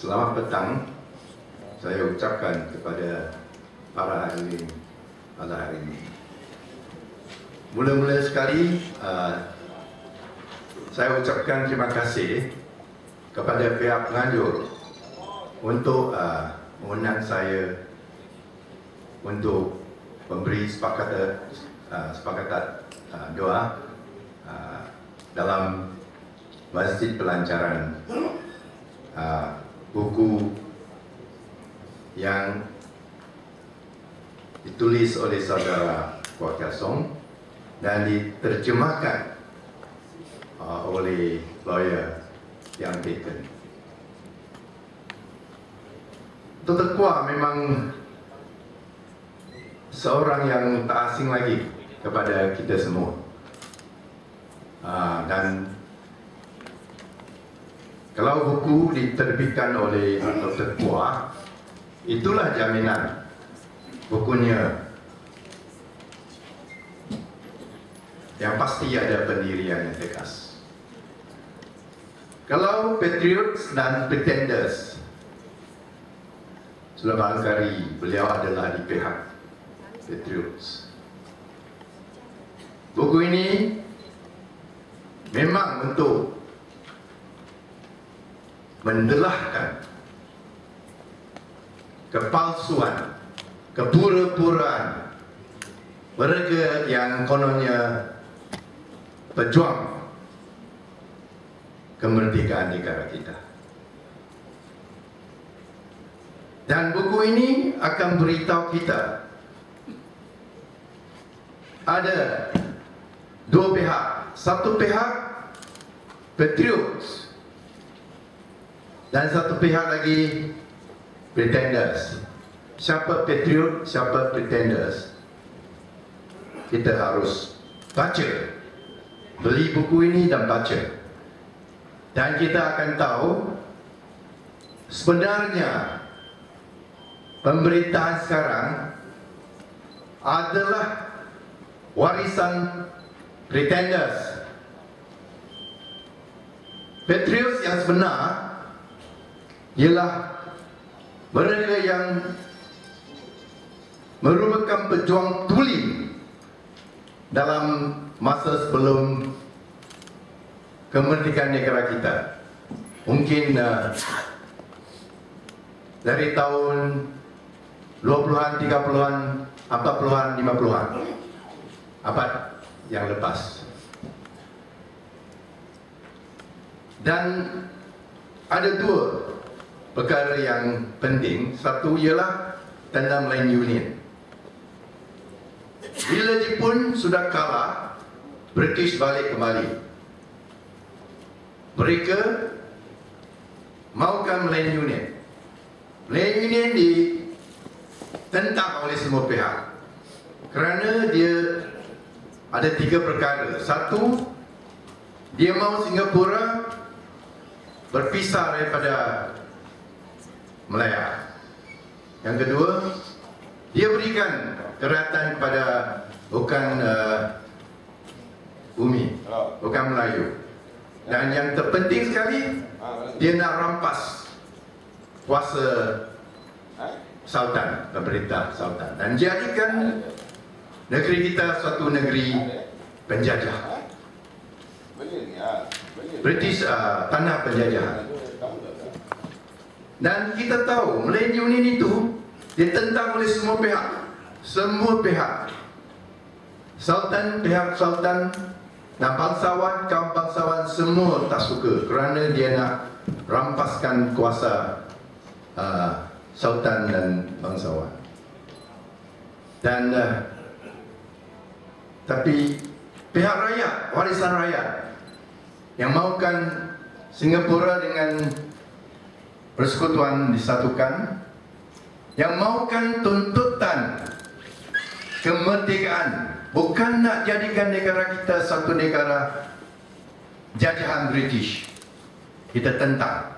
Selamat petang saya ucapkan kepada para hadirin pada hari ini. Mula-mula sekali saya ucapkan terima kasih kepada pihak penganjur untuk mengundang saya untuk memberi sepakatan doa dalam Masjid Pelancaran buku yang ditulis oleh saudara Kwok Kia Song dan diterjemahkan oleh lawyer yang Taken. Dr. Kwok memang seorang yang tak asing lagi kepada kita semua, dan kalau buku diterbitkan oleh Dr. Kwok, itulah jaminan bukunya yang pasti ada pendirian yang tegas. Kalau Patriots dan Pretenders, sudah barangkali beliau adalah di pihak Patriots. Buku ini memang untuk mendelahkan kepalsuan, kepura-puraan mereka yang kononnya pejuang kemerdekaan negara kita. Dan buku ini akan beritahu kita ada dua pihak. Satu pihak Patriots dan satu pihak lagi Pretenders. Siapa Patriot, siapa Pretenders, kita harus baca, beli buku ini dan baca, dan kita akan tahu sebenarnya pemerintahan sekarang adalah warisan Pretenders. Patriots yang sebenar ialah mereka yang merupakan pejuang tuli dalam masa sebelum kemerdekaan negara kita. Mungkin dari tahun 20-an, 30-an, 40-an, 50-an, abad yang lepas. Dan ada dua perkara yang penting. Satu ialah tentang Land Union. Bila Jepun sudah kalah, British balik kembali. Mereka maukan Land Union. Land Union ditentang oleh semua pihak kerana dia ada tiga perkara. Satu, dia mahu Singapura berpisah daripada Melaya. Yang kedua, dia berikan kerajaan kepada bukan bumi, bukan Melayu. Dan yang terpenting sekali, dia nak rampas kuasa Sultan, pemerintah Sultan, dan jadikan negeri kita suatu negeri penjajah. British tanah penjajahan. Dan kita tahu Land Union itu ditentang oleh semua pihak. Semua pihak. Sultan, pihak Sultan dan bangsawan, kaum bangsawan semua tak suka kerana dia nak rampaskan kuasa Sultan dan bangsawan. Dan tapi pihak rakyat, warisan rakyat yang mahukan Singapura dengan persekutuan disatukan, yang mahukan tuntutan kemerdekaan, bukan nak jadikan negara kita satu negara jajahan British. Kita tentang.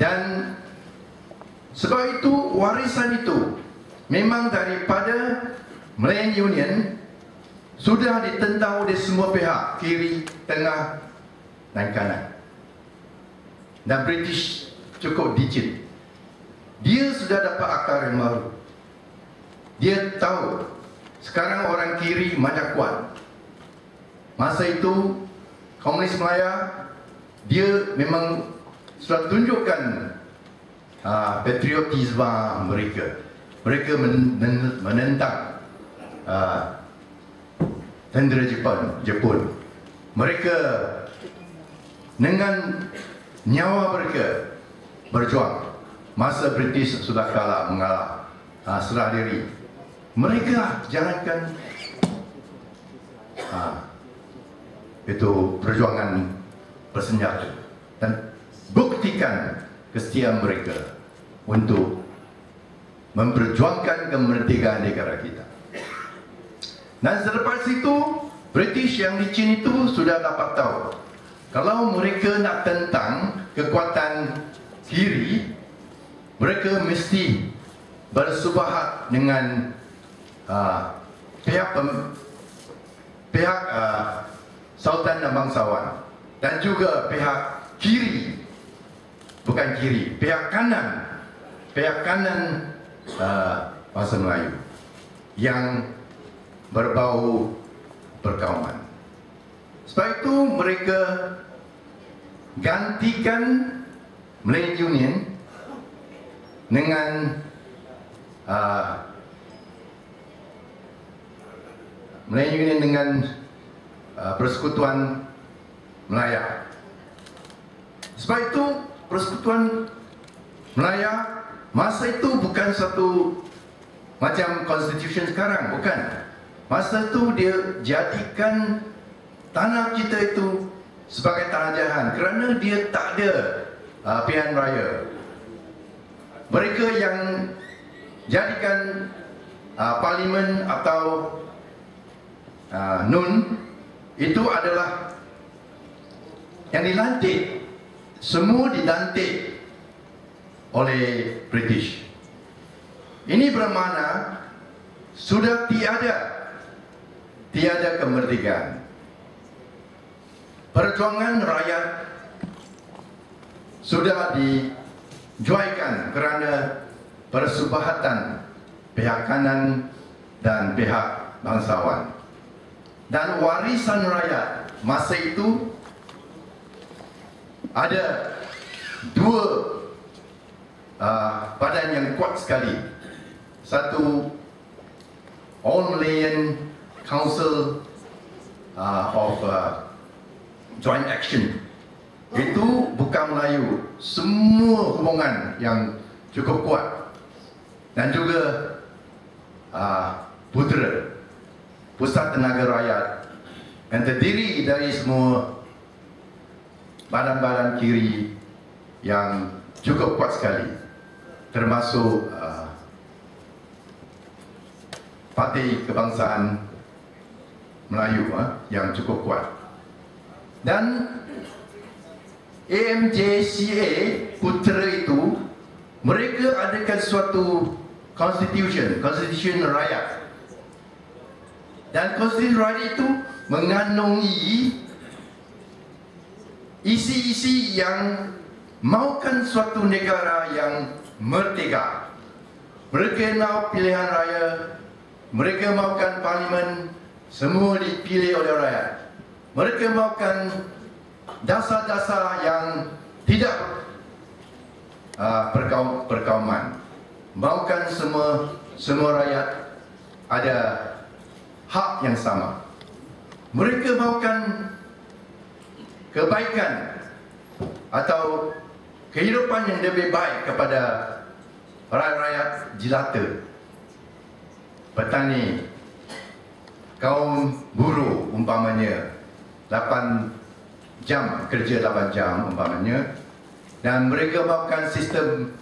Dan sebab itu warisan itu memang daripada Land Union sudah ditentang oleh semua pihak, kiri, tengah dan kanan. Dan British cukup digit. Dia sudah dapat akar yang baru. Dia tahu sekarang orang kiri mana kuat. Masa itu Komunis Malaya, dia memang sudah tunjukkan patriotisme mereka. Mereka menentang tentera Jepun. Mereka dengan nyawa mereka berjuang. Masa British sudah mengalah, serah diri. Mereka jalankan itu perjuangan bersenjata dan buktikan kesetiaan mereka untuk memperjuangkan kemerdekaan negara kita. Dan selepas itu, British yang licin itu sudah dapat tahu kalau mereka nak tentang kekuatan kiri, mereka mesti bersubahat dengan pihak Sultan dan bangsawan dan juga pihak kiri, bukan kiri, pihak kanan bangsa Melayu yang berbau perkauman. Sebab itu mereka gantikan Malaysian Union dengan Malaysian Union dengan Persekutuan Melaya. Sebab itu Persekutuan Melaya masa itu bukan satu macam constitution sekarang, bukan. Masa itu dia jadikan tanah kita itu sebagai tanah jahan kerana dia tak ada pilihan raya. Mereka yang jadikan parlimen atau NUN itu adalah yang dilantik, semua dilantik oleh British. Ini bermakna sudah tiada kemerdekaan. Perjuangan rakyat sudah dijuaikan kerana persubahatan pihak kanan dan pihak bangsawan. Dan warisan rakyat masa itu ada dua badan yang kuat sekali. Satu, All Malayan Council of Joint Action. Itu bukan Melayu, semua hubungan yang cukup kuat. Dan juga Putera, Pusat Tenaga Rakyat, yang terdiri dari semua badan-badan kiri yang cukup kuat sekali, termasuk Parti Kebangsaan Melayu yang cukup kuat. Dan AMJCA Putera itu, mereka adakan suatu Constitution rakyat. Dan Constitution rakyat itu mengandungi isi-isi yang maukan suatu negara yang merdeka. Mereka mau pilihan raya, mereka maukan parlimen, semua dipilih oleh rakyat. Mereka maukan dasar-dasar yang tidak perkauman. Maukan semua rakyat ada hak yang sama. Mereka maukan kebaikan atau kehidupan yang lebih baik kepada rakyat jelata, petani, kaum buruh umpamanya, 8 jam kerja 8 jam umpamanya, dan mereka maukan sistem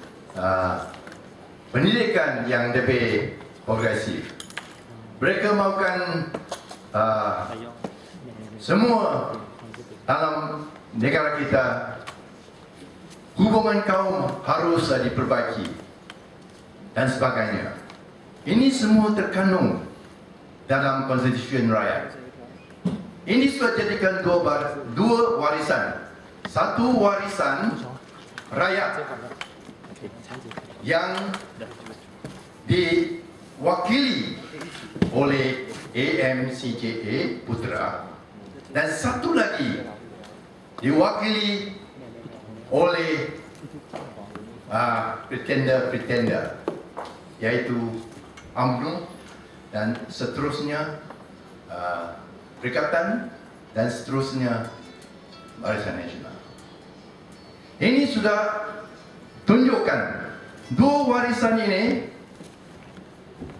pendidikan yang lebih progresif. Mereka maukan semua dalam negara kita hubungan kaum harus diperbaiki dan sebagainya. Ini semua terkandung dalam Constitution rakyat. Ini sudah jadikan dua warisan. Satu warisan rakyat yang diwakili oleh AMCJA Putra, dan satu lagi diwakili oleh pretender yaitu UMNO dan seterusnya, Perikatan dan seterusnya Barisan Nasional. Ini sudah tunjukkan dua warisan ini.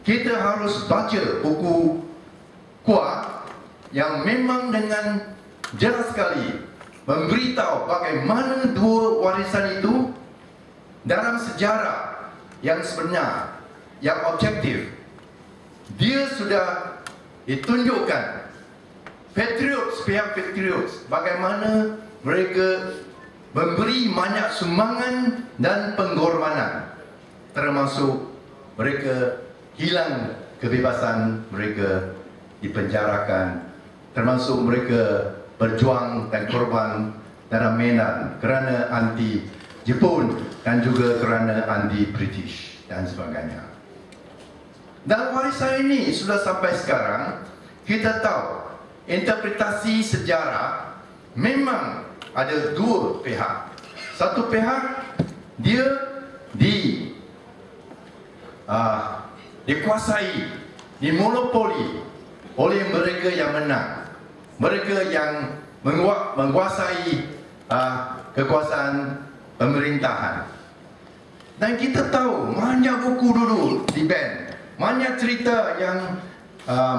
Kita harus baca buku kuat yang memang dengan jelas sekali memberitahu bagaimana dua warisan itu dalam sejarah yang sebenar, yang objektif. Dia sudah ditunjukkan pihak patriot bagaimana mereka memberi banyak sumbangan dan pengorbanan, termasuk mereka hilang kebebasan mereka, dipenjarakan, termasuk mereka berjuang dan korban dalam Medan kerana anti Jepun dan juga kerana anti British dan sebagainya. Dan warisan ini sudah sampai sekarang kita tahu interpretasi sejarah memang ada dua pihak. Satu pihak dia dikuasai, dimonopoli oleh mereka yang menang, mereka yang menguasai kekuasaan pemerintahan. Dan kita tahu banyak buku dulu di ban, banyak cerita yang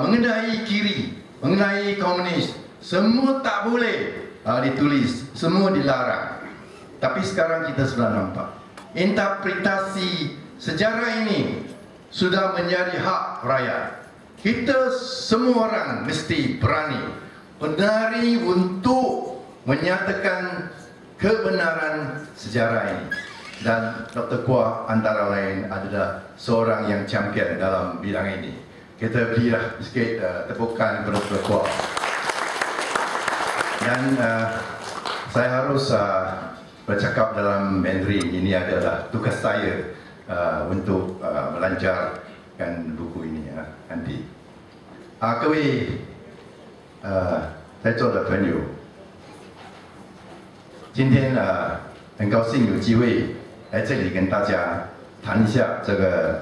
mengenai kiri, mengenai komunis, semua tak boleh ditulis, semua dilarang. Tapi sekarang kita sudah nampak interpretasi sejarah ini sudah menjadi hak rakyat. Kita semua orang mesti berani berdari untuk menyatakan kebenaran sejarah ini. Dan Dr. Kuah antara lain adalah seorang yang champion dalam bidang ini. Kita berilah sikit tepukan kepada Dr. Kuah. Dan saya harus bercakap dalam Mandarin. Ini adalah tugas saya untuk melancarkan buku ini nanti. 各位在座的朋友，今天很高兴有机会来这里跟大家谈一下这个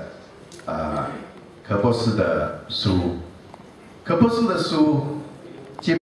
柯博士的书。柯博士的书